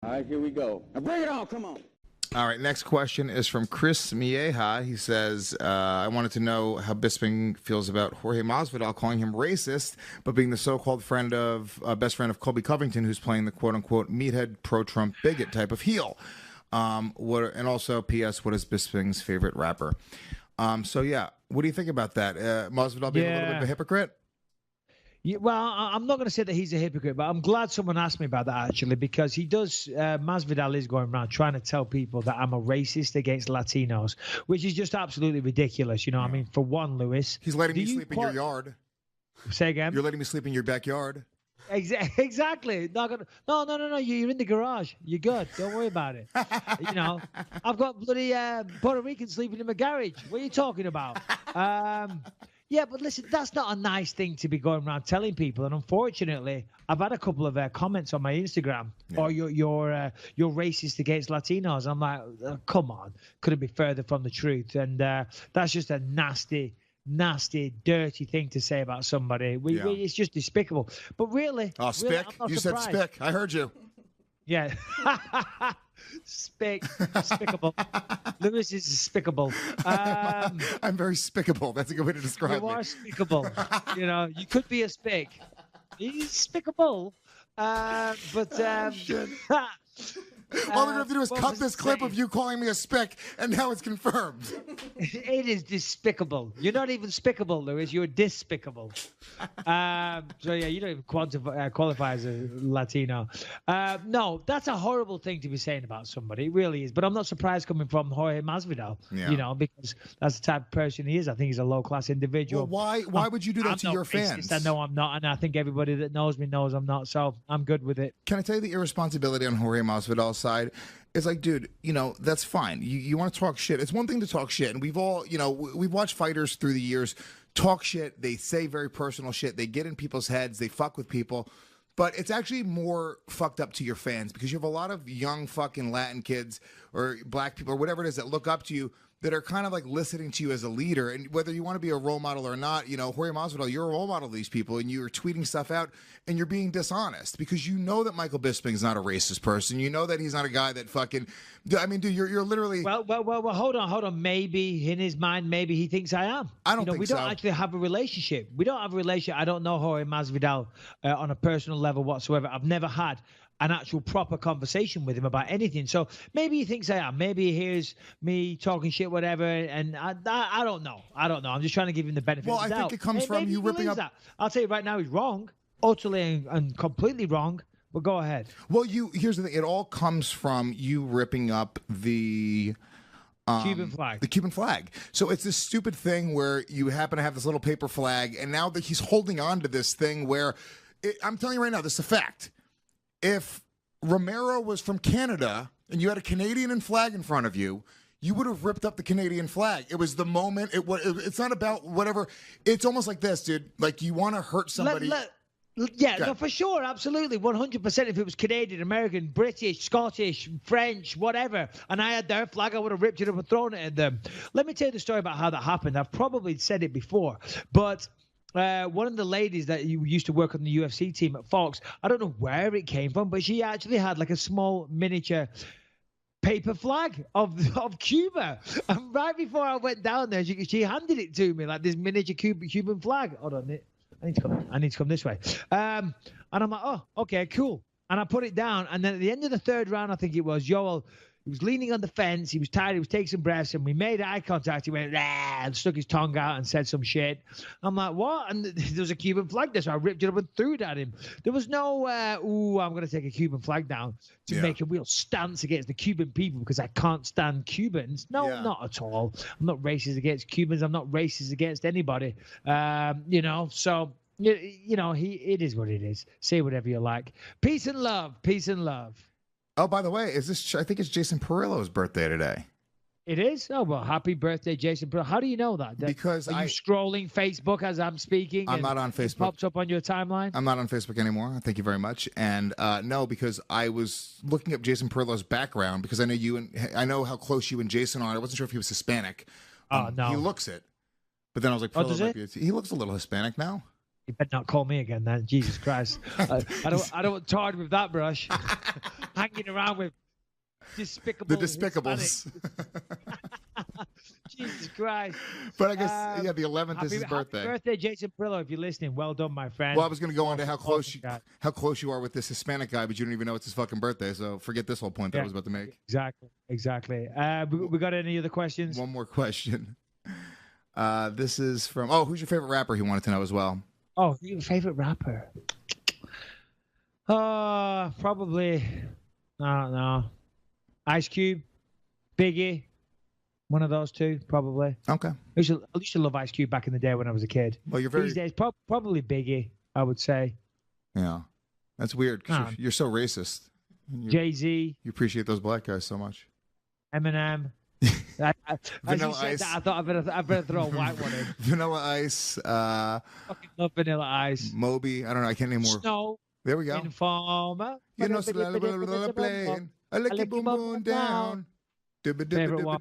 All right, here we go. Now bring it on. Come on. All right, next question is from Chris Mieja. He says, I wanted to know how Bisping feels about Jorge Masvidal calling him racist, but being the so-called best friend of Colby Covington, who's playing the quote-unquote meathead, pro-Trump bigot type of heel. And also, P.S., what is Bisping's favorite rapper? So, yeah, what do you think about that? Masvidal being a little bit of a hypocrite? Yeah, well, I'm not going to say that he's a hypocrite, but I'm glad someone asked me about that, actually, because he does, Masvidal is going around trying to tell people that I'm a racist against Latinos, which is just absolutely ridiculous. You know, I mean, for one, Lewis. He's letting me sleep in your yard. Say again? You're letting me sleep in your backyard. Exactly. No. You're in the garage. You're good. Don't worry about it. You know, I've got bloody Puerto Ricans sleeping in my garage. What are you talking about? Yeah, but listen, that's not a nice thing to be going around telling people. And unfortunately, I've had a couple of comments on my Instagram. Yeah. You're racist against Latinos. I'm like, come on, couldn't be further from the truth. And that's just a nasty, dirty thing to say about somebody. It's just despicable. But really, spick. You said spick. I heard you. Yeah. Despicable. Lewis is despicable. I'm very spickable. That's a good way to describe me. You are spickable. You know, you could be a spick. He's spickable. All they're going to do is cut this clip of you calling me a spick, and now it's confirmed. It is despicable. You're not even spickable, Lewis. You're despicable. So, yeah, you don't even qualify as a Latino. No, that's a horrible thing to be saying about somebody. It really is. But I'm not surprised coming from Jorge Masvidal, you know, because that's the type of person he is. I think he's a low-class individual. Well, why would you do that to your fans? I know I'm not, and I think everybody that knows me knows I'm not, so I'm good with it. Can I tell you the irresponsibility on Jorge Masvidal's side? It's like, dude, you know, that's fine. You want to talk shit. It's one thing to talk shit. And we've all, you know, we've watched fighters through the years talk shit. They say very personal shit. They get in people's heads. They fuck with people. But it's actually more fucked up to your fans because you have a lot of young fucking Latin kids or black people or whatever it is that look up to you that are kind of like listening to you as a leader. And whether you want to be a role model or not, you know, Jorge Masvidal, you're a role model to these people and you're tweeting stuff out and you're being dishonest because you know that Michael Bisping's not a racist person. You know that he's not a guy that fucking, I mean, dude, you're literally. Well, hold on. Maybe in his mind, maybe he thinks I am. I don't think we don't actually have a relationship. We don't have a relationship. I don't know Jorge Masvidal on a personal level whatsoever. I've never had an actual proper conversation with him about anything. So maybe he thinks I am. Maybe he hears me talking shit, whatever. And I don't know. I'm just trying to give him the benefit of the doubt. Well, I think it comes from you ripping up. That. I'll tell you right now, he's wrong. Utterly and completely wrong. But go ahead. Well, here's the thing. It all comes from you ripping up the Cuban flag. The Cuban flag. So it's this stupid thing where you happen to have this little paper flag, and now that he's holding on to this thing where, I'm telling you right now, this is a fact. If Romero was from Canada and you had a Canadian flag in front of you, you would have ripped up the Canadian flag. It was the moment. It's not about whatever. It's almost like this, dude. Like you want to hurt somebody. No, for sure. Absolutely. 100%. If it was Canadian, American, British, Scottish, French, whatever, and I had their flag, I would have ripped it up and thrown it at them. Let me tell you the story about how that happened. I've probably said it before, but one of the ladies that used to work on the UFC team at Fox, I don't know where it came from, but she actually had like a small miniature paper flag of Cuba. And right before I went down there, she handed it to me, like this miniature Cuban flag. Hold on, I need to come this way. And I'm like, oh, okay, cool. And I put it down. And then at the end of the third round, I think it was, Joel, he was leaning on the fence. He was tired. He was taking some breaths. And we made eye contact. He went, "Rah," and stuck his tongue out and said some shit. I'm like, what? And there was a Cuban flag there. So I ripped it up and threw it at him. There was no, I'm going to take a Cuban flag down to make a real stance against the Cuban people because I can't stand Cubans. No, not at all. I'm not racist against Cubans. I'm not racist against anybody. So, it is what it is. Say whatever you like. Peace and love. Peace and love. Oh, by the way, I think it's Jason Perillo's birthday today. It is? Oh, well, happy birthday, Jason Perillo. How do you know that? Because Are you scrolling Facebook as I'm speaking? I'm not on Facebook. It pops up on your timeline? I'm not on Facebook anymore. Thank you very much. And no, because I was looking up Jason Perillo's background because I know I know how close you and Jason are. I wasn't sure if he was Hispanic. No. He looks it. But then I was like, he looks a little Hispanic now. You better not call me again, then. Jesus Christ. I don't tarred with that brush. hanging around with despicable The Despicables. Jesus Christ. But I guess, the 11th is his birthday. Happy birthday, Jason Brillo, if you're listening. Well done, my friend. Well, I was going to go on to how close you are with this Hispanic guy, but you don't even know it's his fucking birthday, so forget this whole point that I was about to make. Exactly. We got any other questions? One more question. This is from, who's your favorite rapper? He wanted to know as well. Oh, your favorite rapper? Probably, I don't know. Ice Cube, Biggie. One of those two, probably. Okay. I used to love Ice Cube back in the day when I was a kid. Well, These days, probably Biggie, I would say. Yeah. That's weird because you're so racist. Jay-Z. You appreciate those black guys so much. Eminem. Vanilla Ice. I thought I better throw a white one in. Vanilla Ice. Fucking love Vanilla Ice. Moby. I don't know. I can't name more. Snow. There we go. Informer. You know, plane. I like you boom boom down. Favorite one.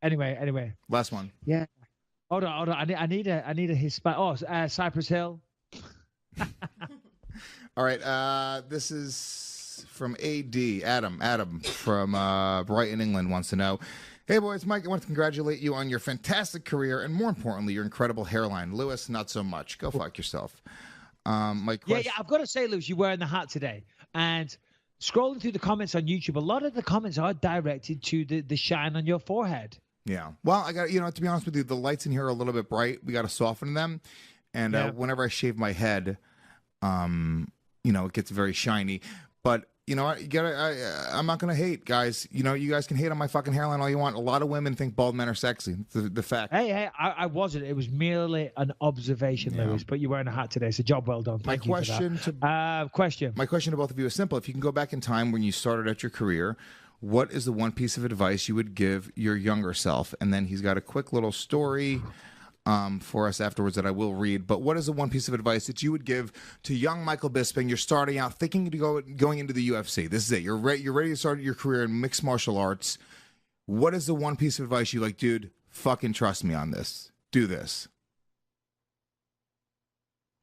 Anyway. Last one. Yeah. Hold on. I need a Hispanic. Cypress Hill. All right. This is from AD. Adam from Brighton, England wants to know. Hey, boys, Mike, I want to congratulate you on your fantastic career and, more importantly, your incredible hairline. Lewis, not so much. Go fuck yourself. My question... Yeah, I've got to say, Lewis, you're wearing the hat today. And scrolling through the comments on YouTube, a lot of the comments are directed to the shine on your forehead. Yeah. Well, I got to be honest with you, the lights in here are a little bit bright. We got to soften them. And whenever I shave my head, it gets very shiny. But you know what? I'm not gonna hate, guys. You guys can hate on my fucking hairline all you want. A lot of women think bald men are sexy. The fact. Hey, I wasn't. It was merely an observation, Lewis. But you're wearing a hat today, so job well done. Thank you for that. My question to both of you is simple. If you can go back in time when you started out your career, what is the one piece of advice you would give your younger self? And then he's got a quick little story for us afterwards that I will read. But what is the one piece of advice that you would give to young Michael Bisping? You're starting out, thinking to going into the UFC. This is it. You're ready to start your career in mixed martial arts. What is the one piece of advice you like, dude? Fucking trust me on this. Do this.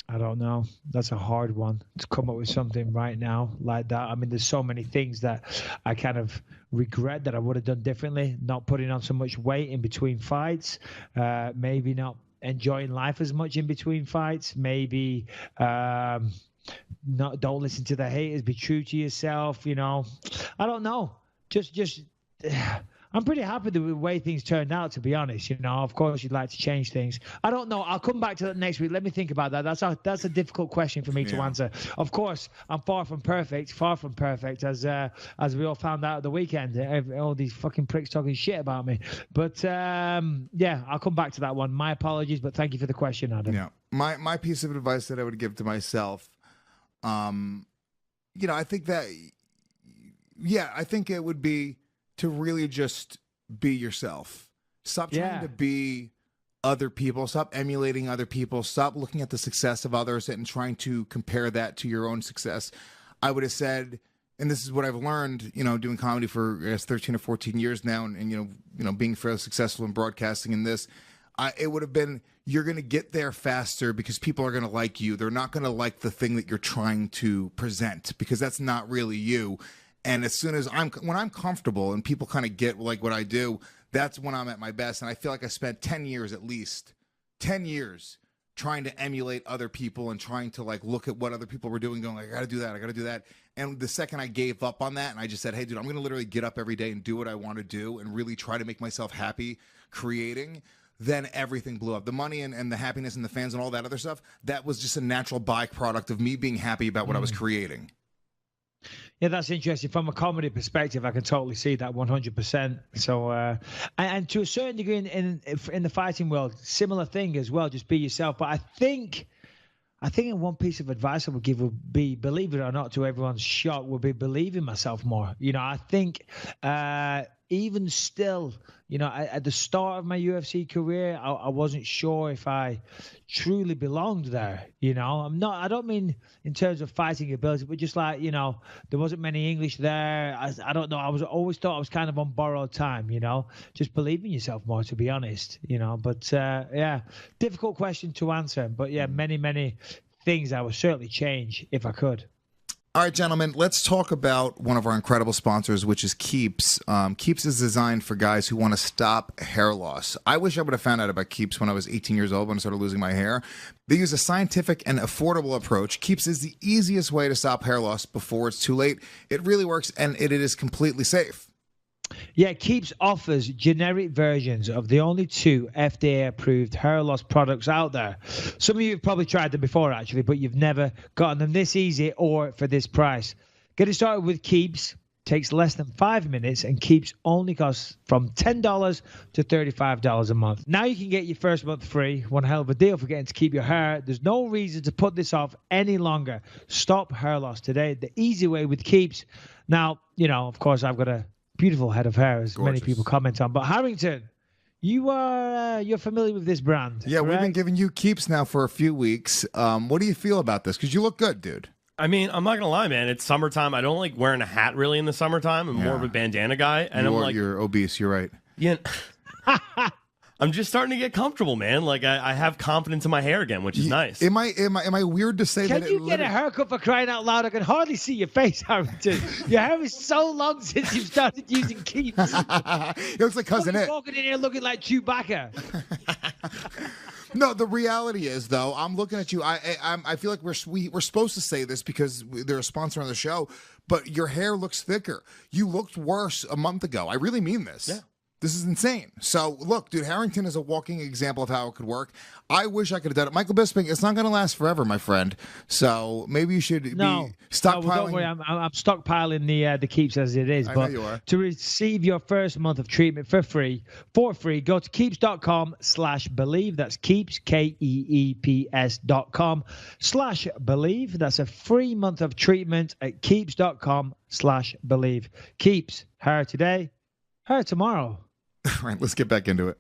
I don't know. That's a hard one to come up with something right now like that. I mean, there's so many things that I kind of regret that I would have done differently. Not putting on so much weight in between fights. Maybe not enjoying life as much in between fights. Maybe don't listen to the haters. Be true to yourself. I don't know. Just. I'm pretty happy with the way things turned out, to be honest. Of course, you'd like to change things. I don't know. I'll come back to that next week. Let me think about that. That's a difficult question for me to answer. Of course, I'm far from perfect, as we all found out at the weekend. All these fucking pricks talking shit about me. But, I'll come back to that one. My apologies, but thank you for the question, Adam. Yeah. My piece of advice that I would give to myself, I think it would be to really just be yourself. Stop trying to be other people. Stop emulating other people. Stop looking at the success of others and trying to compare that to your own success. I would have said, and this is what I've learned, doing comedy for 13 or 14 years now, and being fairly successful in broadcasting in this, it would have been, you're going to get there faster because people are going to like you. They're not going to like the thing that you're trying to present because that's not really you. And as soon as when I'm comfortable and people kind of get like what I do, that's when I'm at my best. And I feel like I spent 10 years at least, 10 years trying to emulate other people and trying to like look at what other people were doing, going like, I got to do that. And the second I gave up on that and I just said, hey, dude, I'm going to literally get up every day and do what I want to do and really try to make myself happy creating, then everything blew up. The money and the happiness and the fans and all that other stuff, that was just a natural byproduct of me being happy about what I was creating. Yeah, that's interesting. From a comedy perspective, I can totally see that 100%. So, and to a certain degree in the fighting world, similar thing as well. Just be yourself. But I think one piece of advice I would give would be, believe it or not, to everyone's shock, would be believe in myself more. I think even still, at the start of my UFC career, I wasn't sure if I truly belonged there. I don't mean in terms of fighting ability, but just like, there wasn't many English there. I don't know. I always thought I was kind of on borrowed time, just believe in yourself more, to be honest, but difficult question to answer. But many, many things I would certainly change if I could. All right, gentlemen, let's talk about one of our incredible sponsors, which is Keeps. Keeps is designed for guys who want to stop hair loss. I wish I would have found out about Keeps when I was 18 years old when I started losing my hair. They use a scientific and affordable approach. Keeps is the easiest way to stop hair loss before it's too late. It really works, and it is completely safe. Yeah, Keeps offers generic versions of the only 2 FDA-approved hair loss products out there. Some of you have probably tried them before, actually, but you've never gotten them this easy or for this price. Getting started with Keeps takes less than 5 minutes, and Keeps only costs from $10 to $35 a month. Now you can get your first month free. One hell of a deal for getting to keep your hair. There's no reason to put this off any longer. Stop hair loss today the easy way with Keeps. Now, of course, I've got a beautiful head of hair, as Gorgeous. many people comment on. But Harrington, you're familiar with this brand. Yeah, correct? We've been giving you Keeps now for a few weeks. What do you feel about this? Because you look good, dude. I mean, I'm not gonna lie, man. It's summertime. I don't like wearing a hat really in the summertime. I'm more of a bandana guy, and You're obese. You're right. Yeah. I'm just starting to get comfortable, man. Like I have confidence in my hair again, which is nice. Am I weird to say that? Can you get a haircut for crying out loud? I can hardly see your face, Harrington. Your hair is so long since you've started using Keeps. It looks like Cousin It. Walking in here looking like Chewbacca. No, the reality is, though, I'm looking at you. I feel like we're supposed to say this because they're a sponsor on the show, but your hair looks thicker. You looked worse a month ago. I really mean this. Yeah. This is insane. So, look, dude, Harrington is a walking example of how it could work. I wish I could have done it. Michael Bisping, it's not going to last forever, my friend. So maybe you should be stockpiling. No, don't worry. I'm stockpiling the Keeps as it is. I but know you are. To receive your first month of treatment for free, go to keeps.com/believe. That's Keeps, KEEPS.com/believe. That's a free month of treatment at keeps.com/believe. Keeps, hair today, hair tomorrow. All right, let's get back into it.